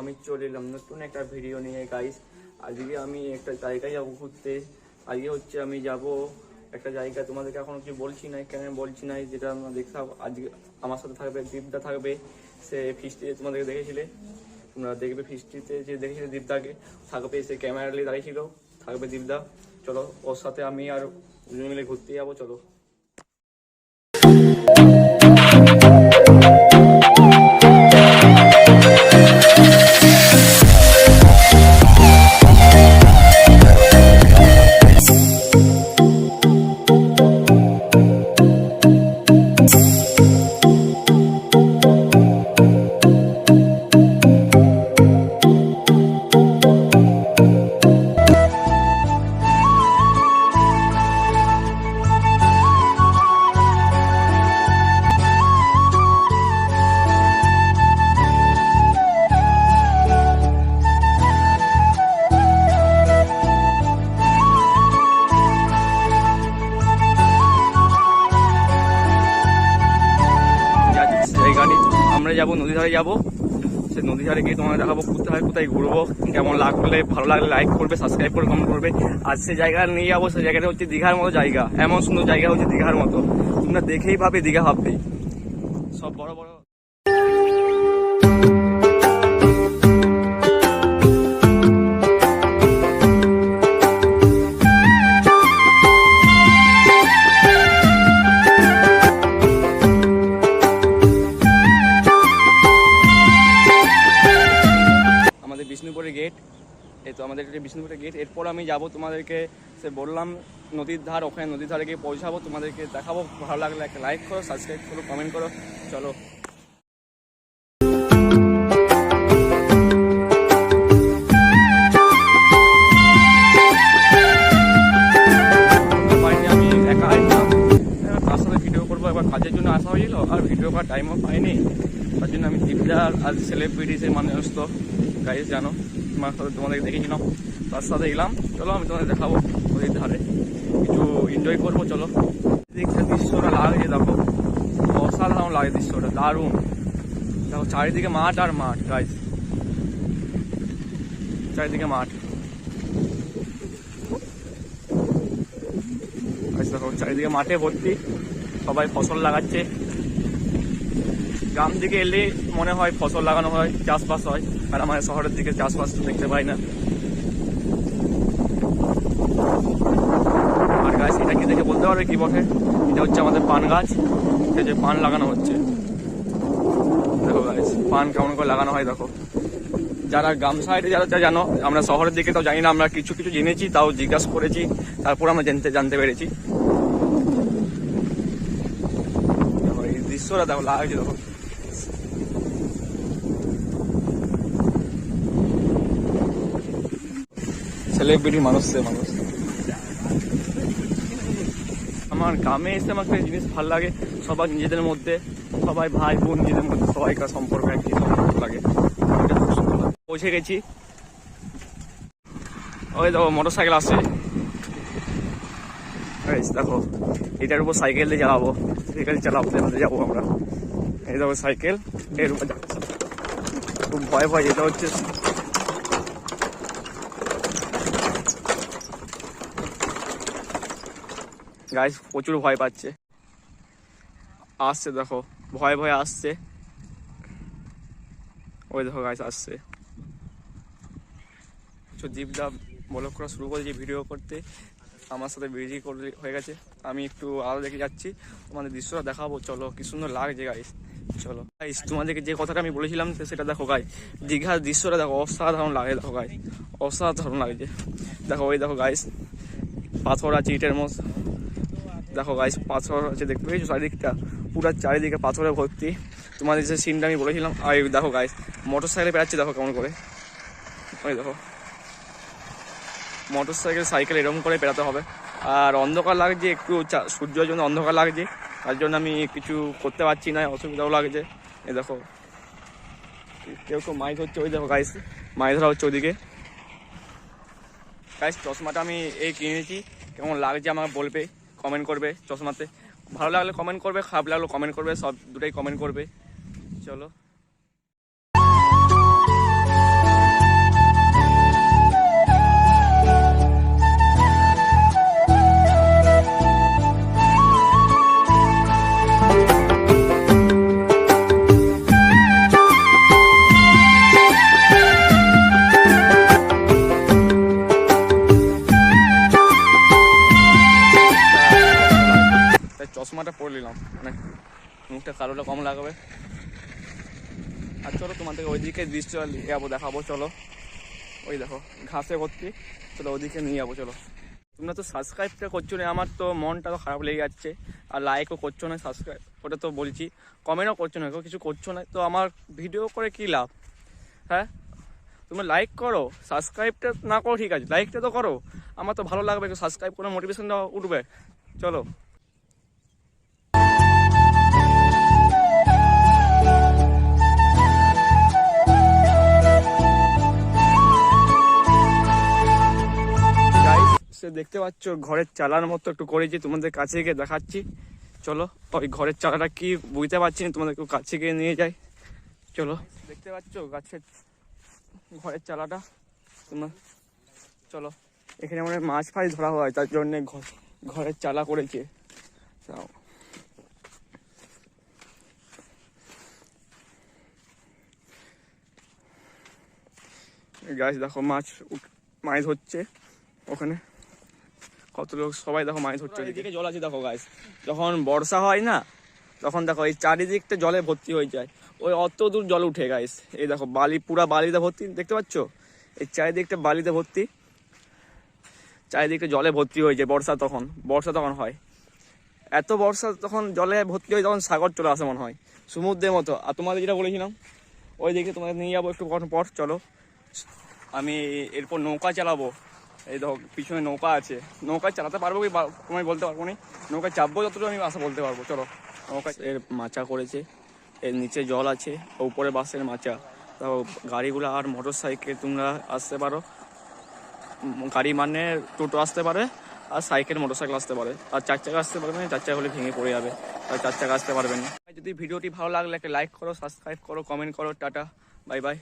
আমি চলে এলাম নতুন একটা ভিডিও নিয়ে গাইস। আজকে আমি একটা জায়গায় যাবো ঘুরতে। আজকে হচ্ছে আমি যাব একটা জায়গা, তোমাদেরকে এখন কিছু বলছি না, কেন বলছি না, যেটা আমরা দেখতাম। আজকে আমার সাথে থাকবে দীপদা, থাকবে সে ফিস্টিতে তোমাদেরকে দেখেছিলে, তোমরা দেখবে ফিস্টিতে যে দেখেছিলে দীপদাকে, থাকবে সে ক্যামেরা নিয়ে দাঁড়িয়েছিল, থাকবে দীপদা। চলো ওর সাথে আমি আর দুজন মিলে ঘুরতে যাবো, চলো। আমরা যাবো নদী ধারে, যাবো সে নদী ধারে গিয়ে তোমাকে দেখাবো কোথায় কোথায় ঘুরবো, কেমন লাগলে ভালো লাগলে লাইক করবে, সাবস্ক্রাইব করে কমেন্ট করবে। আর সে জায়গা নিয়ে যাবো, সে জায়গাটা হচ্ছে দীঘার মতো জায়গা, এমন সুন্দর জায়গা হচ্ছে দীঘার মতো, তোমরা দেখেই ভাবে দীঘা ভাববে। সব বড় বড় বিষ্ণুপুরের গেট, এই তো আমাদের বিষ্ণুপুরের গেট। এরপর আমি যাব তোমাদেরকে, সে বললাম নদীর ধার, ওখানে নদীর ধারে গিয়ে পৌঁছাবো, তোমাদেরকে দেখাবো। ভালো লাগলে একটা লাইক করো, সাবস্ক্রাইব করো, কমেন্ট করো, চলো। আমি একা আসলাম, তার সাথে ভিডিও করবো, এবার কাজের জন্য আসা হয়েছিল আর ভিডিও করার টাইমও পাইনি, তার জন্য আমি দীপদার আর সেলিব্রিটি যে মানুষ তো গাইজ জানো, তোমার সাথে তোমাদেরকে দেখেছিলাম, তার সাথে এলাম। চলো আমি তোমাদের দেখাবো নদীর ধারে কিছু এনজয় করবো, চলো। দেখতে দৃশ্যটা লাগে, দেখো অসাধারণ লাগে দৃশ্যটা, দারুণ। দেখো চারিদিকে মাঠ আর মাঠ গাইজ, চারিদিকে মাঠ। দেখো চারিদিকে মাঠে ভর্তি, সবাই ফসল লাগাচ্ছে। গ্রাম দিকে এলে মনে হয় ফসল লাগানো হয়, চাষবাস হয়, আর আমাদের শহরের দিকে চাষবাস দেখতে পাই না। আর গাছ এটা কি দেখে বলতে পারবে কি বটে? এটা হচ্ছে আমাদের পান গাছ, এটা যে পান লাগানো হচ্ছে। দেখো গাছ পান কেমন করে লাগানো হয়, দেখো। যারা গ্রাম সাইডে যারা জানো, আমরা শহরের দিকে তাও জানি না, আমরা কিছু কিছু জেনেছি, তাও জিজ্ঞাসা করেছি, তারপর আমরা জানতে পেরেছি। দেখো এই দৃশ্যটা দেখো লাগছে, দেখো সেলিব্রিটি মানুষ সে মানুষ। আমার গ্রামে এসে আমাকে জিনিস ভালো লাগে, সবাই নিজেদের মধ্যে, সবাই ভাই বোন নিজেদের মধ্যে সবাইকার সম্পর্ক একই সম্পর্ক লাগে, পৌঁছে গেছি। ওই দেখো মোটর সাইকেল আসছে, দেখো এটার উপর সাইকেল দিয়ে চালাবো, সাইকেল চালাবো যাবো আমরা। এই দেখো সাইকেল এর উপর যাচ্ছে, খুব ভয় ভয় যেটা হচ্ছে। গাইস প্রচুর ভয় পাচ্ছে, আসছে দেখো ভয়ে ভয়ে আসছে, ওই দেখো গাইস আসছে। দীপদা ব্লগ করা শুরু করেছি, ভিডিও করতে, আমার সাথে বিজি হয়ে গেছে। আমি একটু আলাদা দেখে যাচ্ছি, তোমাদের দৃশ্যটা দেখাবো, চলো। কি সুন্দর লাগছে গাইস, চলো গাইস। তোমাদেরকে যে কথাটা আমি বলেছিলাম সেটা দেখো গাইস, দীঘার দৃশ্যটা দেখো অসাধারণ লাগে, দেখো গাইস অসাধারণ লাগছে। দেখো ওই দেখো গাইস পাথর আছে ইটের মতো, দেখো গাইস পাথর আছে, দেখতে পেয়েছো চারিদিকটা, পুরো চারিদিকে পাথরে ভর্তি। তোমাদের যে সিনটা আমি বলেছিলাম, আর দেখো গাইস মোটর সাইকেলে বেড়াচ্ছে, দেখো কেমন করে, ওই দেখো মোটর সাইকেল সাইকেল এরকম করে বেড়াতে হবে। আর অন্ধকার লাগছে একটু, সূর্যের জন্য অন্ধকার লাগছে, তার জন্য আমি কিছু করতে পারছি না, অসুবিধাও লাগছে। এই দেখো কেউ কেউ মাছ ধরছে, ওই দেখো গাইস মাছ ধরা হচ্ছে ওইদিকে। গাইস চশমাটা আমি এই কিনেছি, কেমন লাগছে আমাকে বলবে, কমেন্ট করবে। চশমাতে ভালো লাগলে কমেন্ট করবে, খারাপ লাগলে কমেন্ট করবে, সব দুটাই কমেন্ট করবে, চলো। চশমাটা পরে নিলাম, মানে মুখটা কালোটা কম লাগবে। আর চলো তোমাদেরকে ওইদিকে দৃশ্য যাবো, দেখাবো। চলো ওই দেখো ঘাসে ভর্তি, চলো ওইদিকে নিয়ে যাবো। চলো, তোমরা তো সাবস্ক্রাইবটা করছো না, আমার তো মনটা তো খারাপ লেগে যাচ্ছে। আর লাইকও করছো না, সাবস্ক্রাইব ওটা তো বলছি, কমেন্টও করছো না, কেউ কিছু করছো না, তো আমার ভিডিও করে কী লাভ? হ্যাঁ, তুমি লাইক করো, সাবস্ক্রাইবটা না করো ঠিক আছে, লাইকটা তো করো, আমার তো ভালো লাগবে, একটু সাবস্ক্রাইব করে মোটিভেশনটা উঠবে। চলো সে দেখতে পাচ্ছ ঘরের চালার মতো একটু করেছি, তোমাদের কাছে গিয়ে দেখাচ্ছি। চলো, ওই ঘরের চালাটা কি বুঝতে পারছি না, তোমাদের একটু কাছে গিয়ে নিয়ে যাই। চলো, দেখতে পাচ্ছ গাছের ঘরের চালাটা তোমরা। চলো, এখানে মানে মাছ ফাছ ধরা হয়, তার জন্য ঘরের চালা করেছে। গাছ দেখো মাছ ধরছে ওখানে, কত লোক সবাই দেখো মাছ ধরছে। এদিকে জল আছে দেখো গাছ, যখন বর্ষা হয় না তখন দেখো এই চারিদিকটা জলে ভর্তি হয়ে যায়, ওই অত দূর জল উঠে গাইস। এই দেখো বালি, পুরা বালিতে ভর্তি, দেখতে পাচ্ছ এই চারিদিকটা বালিতে ভর্তি, চারিদিকটা জলে ভর্তি হয়ে যায় বর্ষা তখন হয়। এত বর্ষা তখন জলে ভর্তি হয়ে তখন সাগর চলে আসে মনে হয়, সমুদ্রের মতো। আর তোমাদের যেটা বলেছিলাম ওই দিকে তোমাদের নিয়ে যাবো একটু পর। চলো, আমি এরপর নৌকা চালাবো। এই দেখো পিছনে নৌকা আছে, নৌকা চালাতে পারবো কি তোমায় বলতে পারবো না, নৌকা চাপবো যতটুকু আমি আসা বলতে পারবো। চলো, নৌকা এর মাচা করেছে, এর নিচে জল আছে, উপরে বাসের মাচা। তো গাড়িগুলো আর মোটর সাইকেল তোমরা আসতে পারো, গাড়ি মানে টোটো আসতে পারে, আর সাইকেল মোটর সাইকেল আসতে পারে, আর 4 চাকা আসতে পারবে না, 4 চাকা হলে ভেঙে পড়ে যাবে, আর 4 চাকা আসতে পারবে না। যদি ভিডিওটি ভালো লাগলে একটা লাইক করো, সাবস্ক্রাইব করো, কমেন্ট করো। Tata, bye bye.